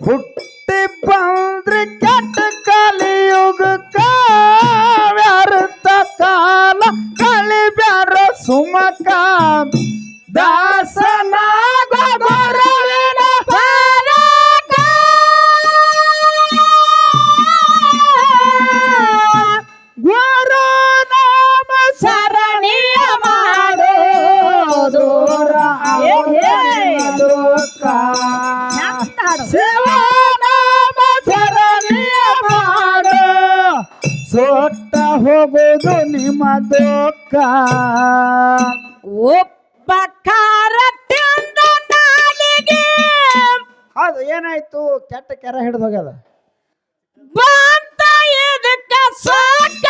ಹುಟ್ಟಿ ಬಂದ್ರಿ ಕೆಟ್ಟ ಕಲಿಯುಗಕ್ಕ ವ್ಯರ್ಥ ಕಾಲ ಕಳಿಬ್ಯಾರ ಸುಮಕ ದಾಸನಾಗ ಗುರುವಿನ ಪಾದಕ ಗುರು ನಾಮ ಸರಣಿಯ ಮಾಡೋ ದೂರ ದುಃಖ ಶಿವನಾಮ ಸರಣಿಯ ಮಾಡೋ ಸೊಟ್ಟ ಹೋಗುವುದು ನಿಮ್ಮ ದುಃಖ ಉಪಕಾರ ತಿಂದ ನಾಲಿಗೆ ಅದು ಏನಾಯ್ತು ಕೆಟ್ಟ ಕೆರ ಹಿಡಿದು ಹೋಗ್ಯದ ಬಂತ ಇದಕ್ಕ ಸಾಕ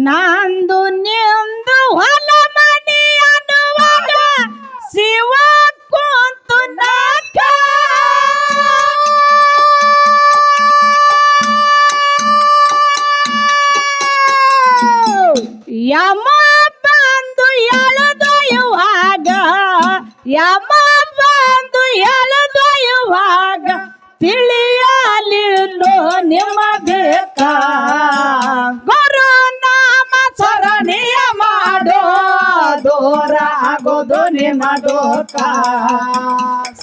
ನಂದು ನಿಂದು ಹೊಲ ಮನೆ ಅನ್ನುವಾಗ ಶಿವ ಕುಂತು ನಾಕ ಯಮ ಬಂದು ಎಳೆದೊಯ್ಯುವಾಗ ಯಮ ಬಂದು ಎಳೆದೊಯ್ಯುವಾಗ ತಿಳಿಯಲಿಲ್ಲೋ ನಿಮ್ಮ ಬೇಕ ಗುರು ನಾಮ ಸರಣಿಯ ಮಾಡೋ ದೂರ ಆಗೋದು ನಿಮ್ಮ ದುಃಖ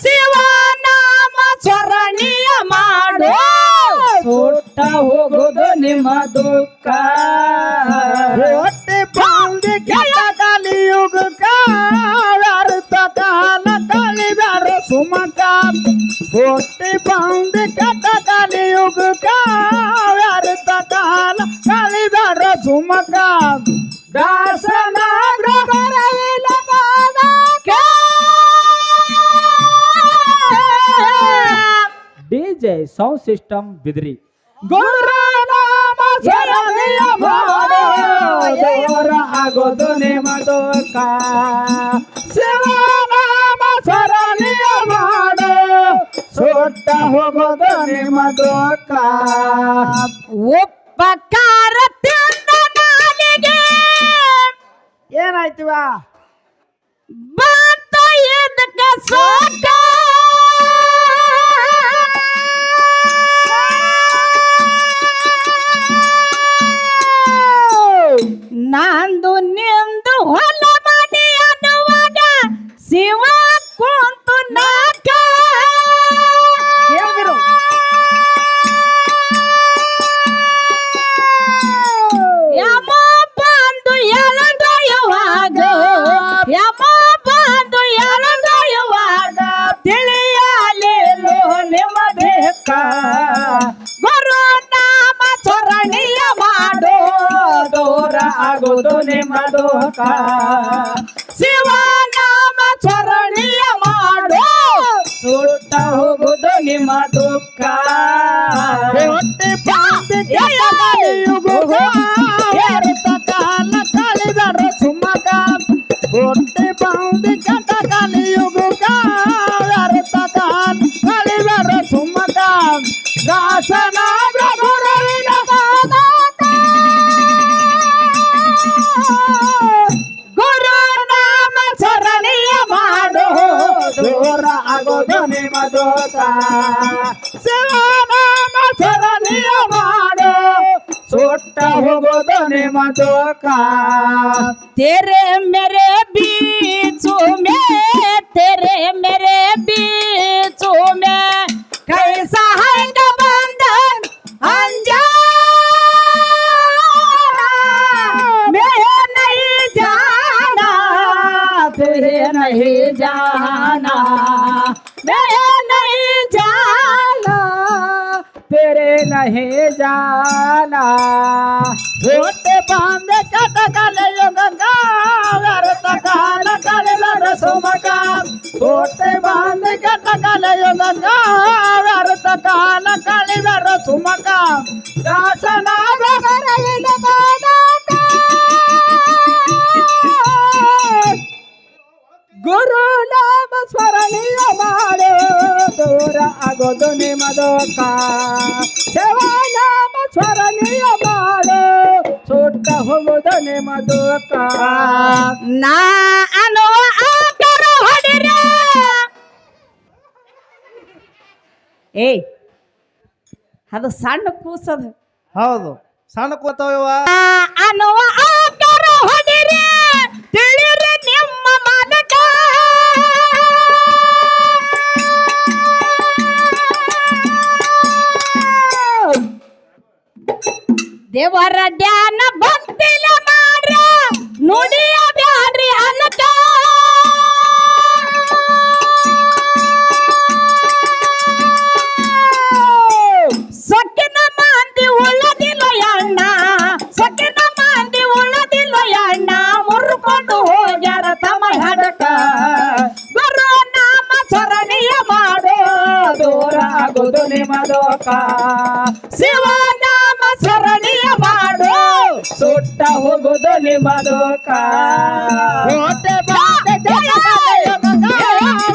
ಶಿವ ನಾಮ ಸರಣಿಯ ಮಾಡೋ ಸುಟ್ಟ ಹೋಗುದು ನಿಮ್ಮ ದುಃಖ ಹೊಟ್ಟೆ ಬಂದು ಕೆಟ್ಟ ಕಲಿಯುಗಕ್ಕ ವ್ಯರ್ಥ ಕಾಲ ಕಳಿಬ್ಯಾರ ಸುಮಕ ಹೊಟ್ಟೆ ಬಂದು ಕೆಟ್ಟ ಕಲಿಯುಗಕ್ಕ ವ್ಯರ್ಥ ಕಾಲ ಕಳಿಬ್ಯಾರ ಸುಮಕ ದಾಸನಾಗ ಗುರುವಿನ ಪಾದಕ DJ Sound System ಬಿದ್ರಿ ಗುರು ನಾಮ ಸರಣಿಯ ಮಾಡೋ ದೂರ ಆಗೋದು ನಿಮ್ಮ ದುಃಖ ಶಿವನಾಮ ಸರಣಿಯ ಮಾಡೋ ಸುಟ್ಟ ಹೋಗೋದು ನಿಮ್ಮ ದುಃಖ ಉಪಕಾರ ತಿಂದ ನಾಲಿಗೆ ಏನಾಯ್ತಿವ ಬಂತ ಇದಕ್ಕ ಸಾಕ ನಂದು ನಿಂದು ಹೊಲ ಮನೆ ಅನ್ನುವಾಗ ಶಿವ ಕುಂತು ನಾಕ ಯಮ ಬಂದು ಎಳೆದೊಯ್ಯುವಾಗ ಯಮ ಬಂದು ಎಳೆದೊಯ್ಯುವಾಗ ತಿಳಿಯಲಿಲ್ಲೋ ನಿಮ್ಮ ಬೇಕ ಗುರು ನಾಮ ಸರಣಿಯ ಮಾಡೋ ದೂರ ಆಗೋದು ನಿಮ್ಮ ದುಃಖ ಶಿವ ನಾಮ ಸರಣಿಯ ಮಾಡೋ ಸುಟ್ಟ ಹೋಗುದು ನಿಮ್ಮ ದುಃಖ ಹೊಟ್ಟೆ ಬಂದು ಕೆಟ್ಟ ಕಲಿಯುಗಕ್ಕ ವ್ಯರ್ಥ ಕಾಲ ಕಳಿಬ್ಯಾರ ಸುಮಕ ಹೊಟ್ಟೆ ಬಂದು ಕೆಟ್ಟ ಕಲಿಯುಗಕ್ಕ ವ್ಯರ್ಥ ಕಾಲ ಕಳಿಬ್ಯಾರ ಸುಮಕ ದಾಸನಾಗ ಗುರುವಿನ ಪಾದಕ ಗುರು ನಾಮ ಸರಣಿಯ ಮಾಡೋ ದೂರ ಆಗೋದು ನಿಮ್ಮ ದುಃಖ ಶಿವನಾಮ ಸರಣಿಯ ಮಾಡೋ ಸುಟ್ಟ ಹೋಗೋದು ನಿಮ್ಮ ದುಃಖ तेरे मेरे बीचों में तेरे मेरे बीचों में कैसा है बंधन अनजाना मैं नहीं जाना तुझे नहीं जाना मैं नहीं जाना तेरे नहीं जाना ಹೊಟ್ಟೆ ಬಾಂಧ ಕಟ ಕಲೆಯುಗಕ್ಕ ವ್ಯರ್ಥ ಕಾಲ ಕಳೆದರ ಸುಮಕ ಹೊಟ್ಟೆ ಬಾಂಧ ಕಟ ಕಲೆಯುಗಕ್ಕ ವ್ಯರ್ಥ ಕಾಲ ಕಳೆದರ ಸುಮಕ ದಾಸನಾಗ ಗುರುವಿನ ಪಾದಕ ಗುರು ನಾಮ ಸ್ಮರಣೀಯ ಮಾಡೋ ದೂರ ಆಗೋದು ನಿಮ್ಮ ದುಃಖ ಶಿವ ನಾಮ ಸ್ಮರಣೀಯ ಮಾಡೋ ಹೋಗುವುದು ನಿಮ್ಮ ದುಃಖ. ನಾ ಅನ್ನುವ ಆಕಾರ ಹೊಡಿರ ಏಯ್ ಅದು ಸಣ್ಣ ಕೂಸದು. ಹೌದು ಸಣ್ಣ ಕೂತವ ಅನ್ನುವ ಆಕಾರ ಹೊಡಿರ ತಿಳಿರಿ ನಿಮ್ಮ ಮನಕ. ದೇವರ ಧ್ಯಾನ ಭಕ್ತಿಲ ಮಾಡ್ರ ನುಡಿಯ ಬ್ಯಾಡ್ರಿ ಅನಕ. ಸೊಕ್ಕಿನ ಮಂದಿ ಉಳ್ಳದಿಲ್ಲ ಅಣ್ಣ, ಸೊಕ್ಕಿನ ಮಂದಿ ಉಳ್ಳದಿಲ್ಲ ಅಣ್ಣ, ಮುರ್ಕೊಂಡು ಹೋಗ್ಯಾರ ತಮ್ಮ ಹಡಕ. ಗುರು ನಾಮ ಸ್ಮರಣೀಯ ಮಾಡೋ ದೂರ ಆಗುವುದು ನಿಮ್ಮ ದುಃಖ. ಶಿವ ನಾಮ ಸ್ಮರಣೀಯ ಮಾಡೋ ಸುಟ್ಟ ಹೋಗುವುದು ನಿಮ್ಮ ದುಃಖ. ಕೋಟೆ ಬಾಟೆ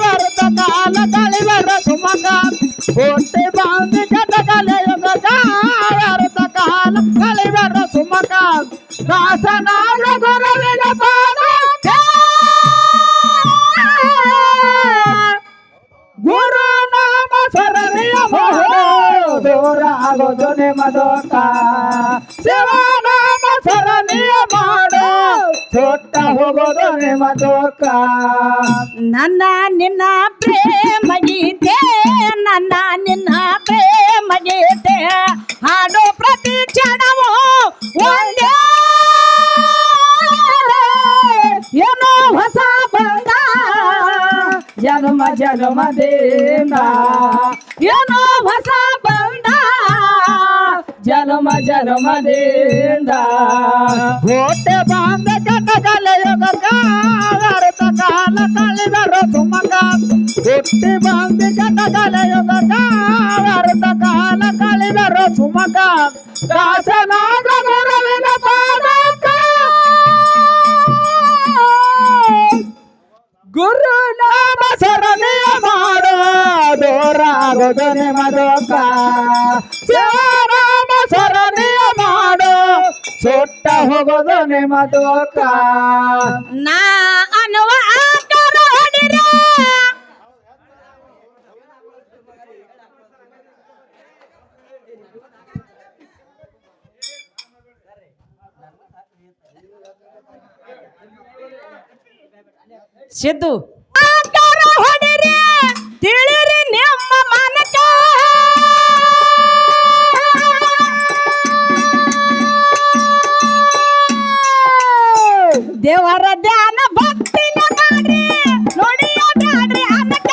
ವ್ರತ ಕಾಲ ಕಳಿವರ ಸುಮಕ. ಕೋಟೆ ಬಾಂಧಿ ಕಟಕಲೆಯುಗ ವ್ರತ ಕಾಲ ಕಳಿವರ ಸುಮಕ. ದಾಸನಾಗ ಗುರುವಿನ ಪಾದಕ. ಗುರು ನಾಮ ಸ್ಮರಣೀಯ ಮಾಡೋ ದೂರ ಆಗುವುದು ನಿಮ್ಮ ದುಃಖ. ಶಿವನಾಮ ಸ್ಮರಣೀಯ ಮಾಡೋ ಸುಟ್ಟ ಹೋಗುವುದು ನಿಮ್ಮ ದುಃಖ. ನನ್ನ ನಿನ್ನ ಪ್ರೇಮ ಗೀತೆ, ನನ್ನ ನಿನ್ನ ಪ್ರೇಮ ಗೀತೆ ಹಾಡು ಪ್ರತಿ ಕ್ಷಣವೂ ಒಂದೇ. ಏನೋ ಹೊಸ ಬಂದ ಜನ್ಮ ಜನ್ಮದಿಂದ, ಏನೋ ಹೊಸ ಬಂದ ಜನ್ಮ ಜನ್ಮದಿಂದ. ಕೋಟೆ ಬಾಂಧ ಕಟಕಲೆಯುಗ ವ್ರತ ಕಾಲ ಕಳಿವರ ಸುಮಕ. ಕೋಟೆ ಬಾಂಧಿ ಕಟಕಲೆಯುಗ ವ್ರತ ಕಾಲ ಕಳಿವರ ಸುಮಕ. ದಾಸನಾಗ ಗುರುವಿನ ಪಾದಕ. ಗುರು ನಾಮ ಸ್ಮರಣೀಯ ಮಾಡೋ ದೂರ ಆಗುವುದು ನಿಮ್ಮ ದುಃಖ. ಶಿವನಾಮ ಸ್ಮರಣೀಯ ಮಾಡೋ ಸುಟ್ಟ ಹೋಗೋದು ನಿಮ್ಮ ದುಃಖ. ನಾ ಅನ್ನುವ ಆಕಾರ ಹೊಡಿರ ಸಿದ್ದು. ಆಕಾರ ಹೊಡಿರಿ ತಿಳಿರಿ ನಿಮ್ಮ ಮನಕ. ದೇವರ ಧ್ಯಾನ ಭಕ್ತಿನ ಮಾಡ್ರಿ ನುಡಿಯ ಬ್ಯಾಡ್ರಿ ಅನಕ.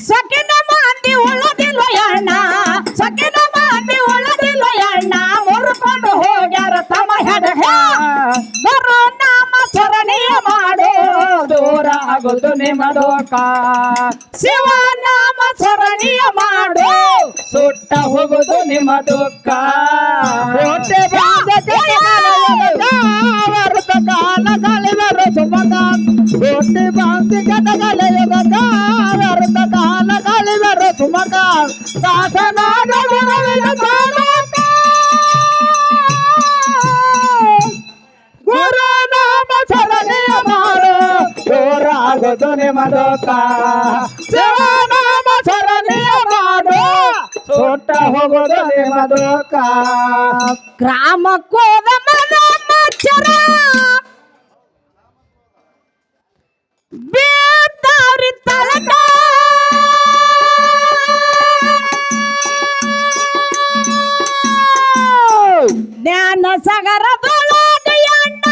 ಸೊಕ್ಕಿನ ಮಂದಿ ಉಳ್ಳದಿಲ್ಲ ಅಣ್ಣ, ಸೊಕ್ಕಿನ ಮಂದಿ ಉಳ್ಳದಿಲ್ಲ ಅಣ್ಣ, ಮುರ್ಕೊಂಡು ಹೋಗ್ಯಾರ ತಮ್ಮ ಹಡಕ. ಗುರು ನಾಮ ಸ್ಮರಣೀಯ ಮಾಡೋ ದೂರ ಆಗುವುದು ನಿಮ್ಮ ದುಃಖ. ಶಿವ ನಾಮ ಸ್ಮರಣೀಯ ಮಾಡೋ ಸುಟ್ಟ ಹೋಗುವುದು ನಿಮ್ಮ ದುಃಖ. ಕೋಟೆ ಬಾಂಧ ಕಟಕಲೆಯುಗ ವ್ರತ ಕಾಲ ಕಳಿವರ ಸುಮಕ. ಕೋಟೆ ಬಾಂಧಿ ಕಟಕಲೆಯುಗ ವ್ರತ ಕಾಲ ಕಳಿವರ ಸುಮಕ. ದಾಸನಾಗ ಗುರುವಿನ ಪಾದಕ. ಗುರು ನಾಮ ಸ್ಮರಣೀಯ ಮಾಡೋ ದೂರ ಆಗುವುದು ನಿಮ್ಮ ದುಃಖ. ಶಿವನಾಮ ಸ್ಮರಣೀಯ ಮಾಡೋ ಸುಟ್ಟ ಹೋಗುವುದು ನಿಮ್ಮ ದುಃಖ. ಗ್ರಾಮಕ್ಕೋದ ಮನ ಮಚ್ಚರ ಬೇತಾವ್ರಿ ತಳಕ. ಜ್ಞಾನ ಸಾಗರದೊಳಗ ಅಣ್ಣ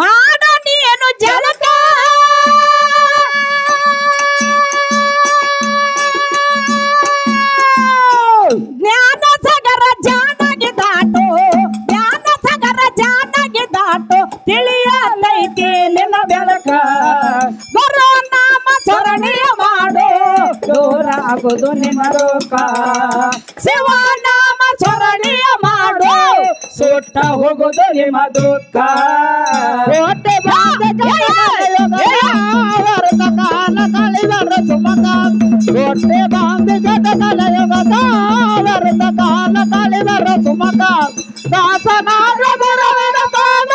ಮಾಡ ನೀನು ಜಲಕ. ಜ್ಞಾನ ಸಾಗರ ಜಾನಗೆ ದಾಟು, ಜ್ಞಾನ ಸಾಗರ ಜಾನಗೆ ದಾಟು, ತಿಳಿಯಲೈತಿ ನಿನ್ನ ಬೆಳಕ. ಗುರು ನಾಮ ಸ್ಮರಣೀಯ ಮಾಡೋ ದೂರ ಆಗುವುದು ನಿಮ್ಮ ದುಃಖ. ಶಿವ ನಾಮ ಸ್ಮರಣೀಯ ಮಾಡೋ ಸುಟ್ಟ ಹೋಗುವುದು ನಿಮ್ಮ ದುಃಖ. ಕೋಟೆ ಬಾಂಧ ಕಟಕಲೆಯುಗ ವ್ರತ ಕಾಲ ಕಳಿವರ ಸುಮಕ. ಕೋಟೆ ಬಾಂಧಿ ಕಟಕಲೆಯುಗ ಯೋಗದ ವ್ಯರ್ಥ ಕಾಲ ಕಳೆದರ ಸುಮಕ ದಾಸನಾಗ ಬರವಿನ ಪಾದ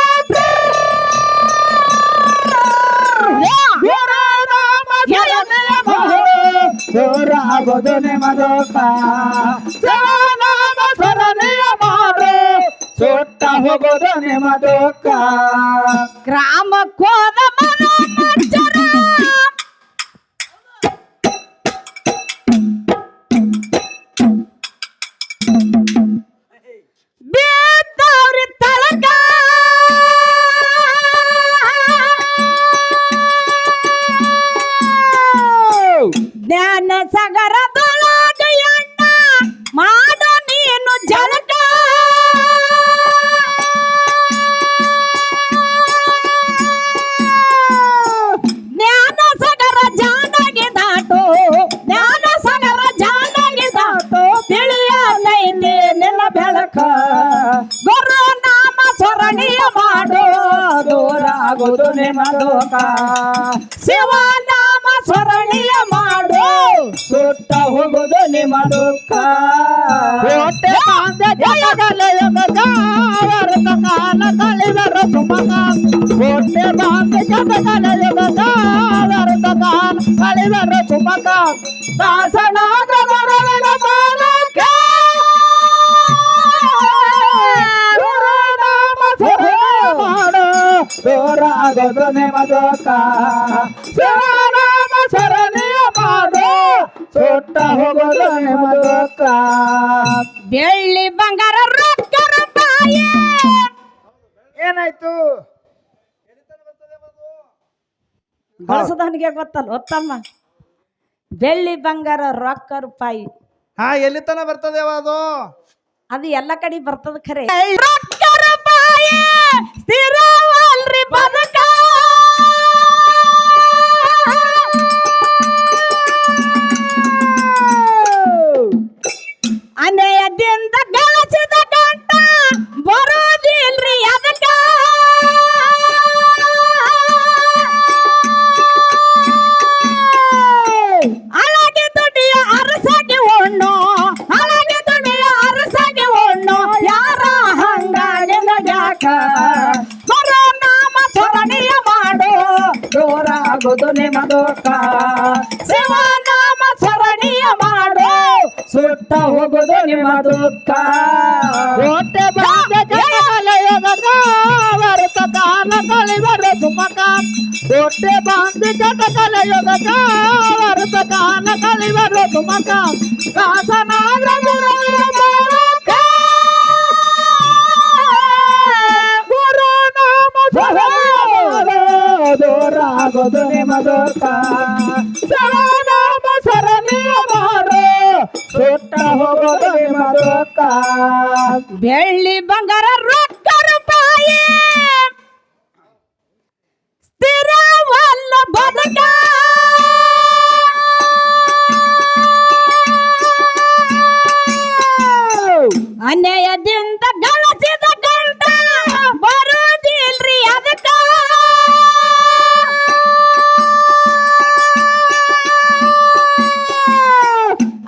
ದೂರ ಆಗೋದು ನಿಮದೋಕ ಶಿವನಾಮ ಸ್ಮರಣೆಯ ಮಾಡು ಸುಟ್ಟ ಹೋಗೋದು ನಿಮದೋಕ ಗ್ರಾಮಕ್ಕೋದ ಮನೋಮಂಜರ ಬಿದ್ದವ್ರಿ ತಳಕ ಜ್ಞಾನ ಸಾಗರದೊಳಗ ಎಣ್ಣ ಮಾಡ ನೀನು ಜಲಕ ಜ್ಞಾನ ಸಾಗರ ಜಾನಗೆ ದಾಟು ಜ್ಞಾನ ಸಾಗರ ಜಾನಗೆ ದಾಟು ತಿಳಿಯಲೈತೆ ನಿನ್ನ ಬೆಳಕ ಗುರು ನಾಮ ಸ್ಮರಣೆಯ ಮಾಡು ದೂರ ಆಗೋದು ನಿಮದೋಕ ಶಿವನಾಮ ಸ್ಮರಣೆಯ ಮಾಡು ಸುಟ್ಟ ಹೋಗೋದು ನಿಮದೋಕ ಹೊಟ್ಟೆ ಬಾಂಧ ಜಗಲ ಯೋಗದ ವ್ಯರ್ಥ ಕಾಲ ಕಳೆದರ ಸುಮಕ ಹೊಟ್ಟೆ ಬಾಂಧ ಜಗಲ ಯೋಗದ ವ್ಯರ್ಥ ಕಾಲ ಕಳೆದರ ಸುಮಕ ದಾಸನಾಗ ಬರವಿನ ಪಾದಕ ಗುರುನಾಮ ಸ್ಮರಣೆ ಮಾಡು ದೂರ ಆಗೋದು ನಿಮದೋಕ ಶಿವನಾಮ ಸ್ಮರಣೆಯ ಮಾಡು ಸುಟ್ಟ ಹೋಗೋದು ನಿಮದೋಕ ಬೆಳ್ಳಿ ಬಂಗಾರ ರೊಕ್ಕ ರೂಪಾಯಿ ಏನಾಯ್ತು ಬಳಸದವನಿಗೆ ಗೊತ್ತಲ್ಲ ಒತ್ತಮ್ಮ ಬೆಳ್ಳಿ ಬಂಗಾರ ರೊಕ್ಕ ರೂಪಾಯಿ ಹಾ ಎಲ್ಲಿ ತನ ಬರ್ತದೆ ಅದು ಅದು ಎಲ್ಲ ಕಡೆ ಬರ್ತದ ಖರೆ ರೊಕ್ಕ ರೂಪಾಯಿ ಸ್ಥಿರವಲ್ರಿ ಬದುಕ ಅನ್ಯಾಯದಿಂದ ಗಳಿಸಿದ ಗಂಟ ಬರೋದಿಲ್ರಿ ಅದಕ್ಕ ಅಳಗೆ ದುಡಿಯ ಅರಸಾಗಿ ಒಣ್ಣು ಅಳಗೆ ದುಡಿಯ ಅರಸಾಗಿ ಒಣ್ಣು ಯಾರ ಹಂಗ ನಿನಗ್ಯಾಕ ಬರೋ ನಾಮ ಸ್ಮರಣೆಯ ಮಾಡು ದೂರ ಆಗೋದು ನಿಮದೋಕ ಶಿವನಾಮ ಸ್ಮರಣೆಯ ಮಾಡು ಸುಟ್ಟ ಹೋಗೋದು ನಿಮದೋಕ ಹೊಟ್ಟೆ ಬಾಂಧ ಜಗಲ ಯೋಗದ ವ್ಯರ್ಥ ಕಾಲ ಕಳೆದರ ಸುಮಕ ಹೊಟ್ಟೆ ಬಾಂಧ ಜಗಲ ಯೋಗದ ವ್ಯರ್ಥ ಕಾಲ ಕಳೆದರ ಸುಮಕ ದಾಸನಾಗ ಬರವಿನ ಪಾದಕ ಗುರುನಾಮ ಸ್ಮರಣೆ ದೂರ ಆಗೋದು ನಿಮದೋಕ ಶಿವನಾಮ ಸ್ಮರಣೆಯ ಮಾಡು ಸುಟ್ಟ ಹೋಗೋದು ನಿಮದೋಕ ಬೆಳ್ಳಿ ಬಂಗಾರ ರೊಕ್ಕ ರೂಪಾಯಿ ಸ್ಥಿರವಲ್ಲ ಬದುಕ ಅನ್ಯಾಯದಿಂದ ಗಳಿಸಿದ ಗಂಟ ಬರೋದಿಲ್ರಿ ಅದಕ್ಕ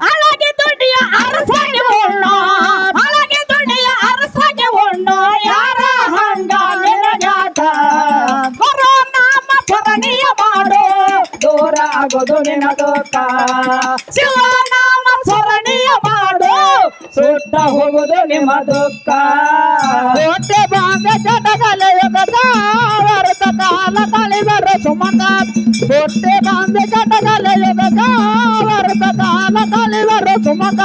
ಅಳಗೆ ದುಡಿಯ ಅರಸಾಗಿ ಒಣ್ಣು ಅಳಗೆ ದುಡಿಯ ಅರಸಾಗಿ ಒಣ್ಣು ಯಾರ ಹಂಗ ನಿನಗ್ಯಾಕ ಗುರು ನಾಮ ಸ್ಮರಣೆಯ ಮಾಡು ದೂರ ಆಗೋದು ನಿಮದೋಕ ಶಿವನಾಮ ಸ್ಮರಣೆಯ ಮಾಡು ಸುಟ್ಟ ಹೋಗೋದು ನಿಮದೋಕ ಹೊಟ್ಟೆ ಬಾಂಧ ಜಗಲ ಯೋಗದ ವ್ಯರ್ಥ ಕಾಲ ಕಳೆದರ ಸುಮಕ ಹೊಟ್ಟೆ ಬಾಂಧ ಜಗಲ ಯೋಗದ ವ್ಯರ್ಥ ಕಾಲ ಕಳೆದರ ಸುಮಕ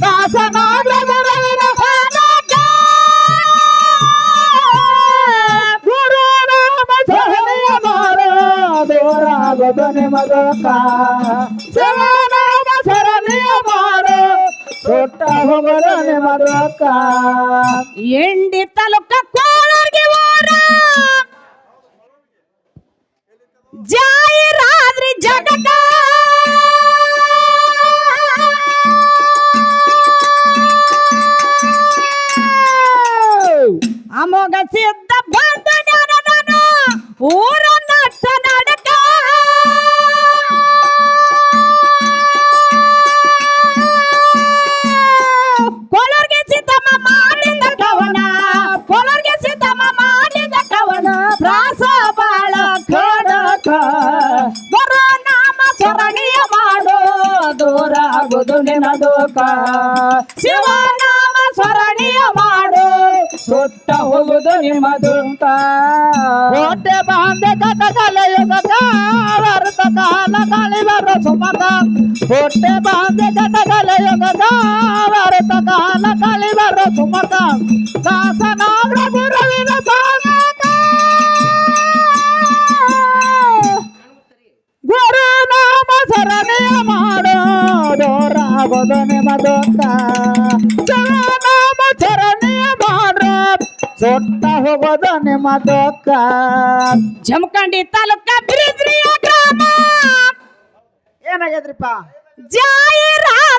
ದಾಸನಾಗ ಬರವಿನ ಪಾದಕ ಗುರುನಾಮ ಸ್ಮರಣೆಯ ಮಾಡು ದೂರ ಆಗೋದು ನಿಮದೋಕ ಶಿವನಾಮ ಸ್ಮರಣೆಯ ಮಾಡು ಸುಟ್ಟ ಹೋಗೋದು ನಿಮದೋಕ ಎಂಡಿ ತಾಲೂಕ ಕೋಲಾರ್ಗೆ ಹೋರ ಜಾಯಿರಾದ್ರಿ ಜಗಕ ಅಮೋಘ ಸಿದ್ಧ ಬಂದ ನಾನು ಊರ ನಟ್ಟ ನಡಕ ದೂರ ಆಗೋದು ನಿನ್ನ ದುಃಖ ಶಿವನಾಮ ಸ್ಮರಣೆಯ ಮಾಡು ಸುಟ್ಟ ಹೋಗುದು ನಿಮ್ಮ ದುಃಖ ಕೋಟೆ ಬಾಂಧೆ ಕಟಕಲೆಯುಗದ ವರ್ತ ಕಾಲ ಕಳಿಬರ ಸುಮಕ ಕೋಟೆ ಬಾಂಧೆ ಕಟಕಲೆಯುಗದ ವರ್ತ ಕಾಲ ಕಳಿಬರ ಸುಮಕ ದಾಸನಾಗ ಗುರುವಿನ ಸಾಧಕ ಗುರುನಾಮ ಸರಣಿಯ ಮಾಡೋ ದೂರಾಗೋದು ನಿಮ್ಮ ದುಃಖ ಶಿವನಾಮ ಸರಣಿಯ ಮಾಡೋ ಸುಟ್ಟ ಹೋಗೋದು ನಿಮ್ಮ ದುಃಖ ಜಮಖಂಡಿ ತಾಲೂಕ ಬಿರಿದ್ರಿಯ ಗ್ರಾಮ ಏನಾಗೈತ್ರಿಪ್ಪ ಜಾಯಿರಾದ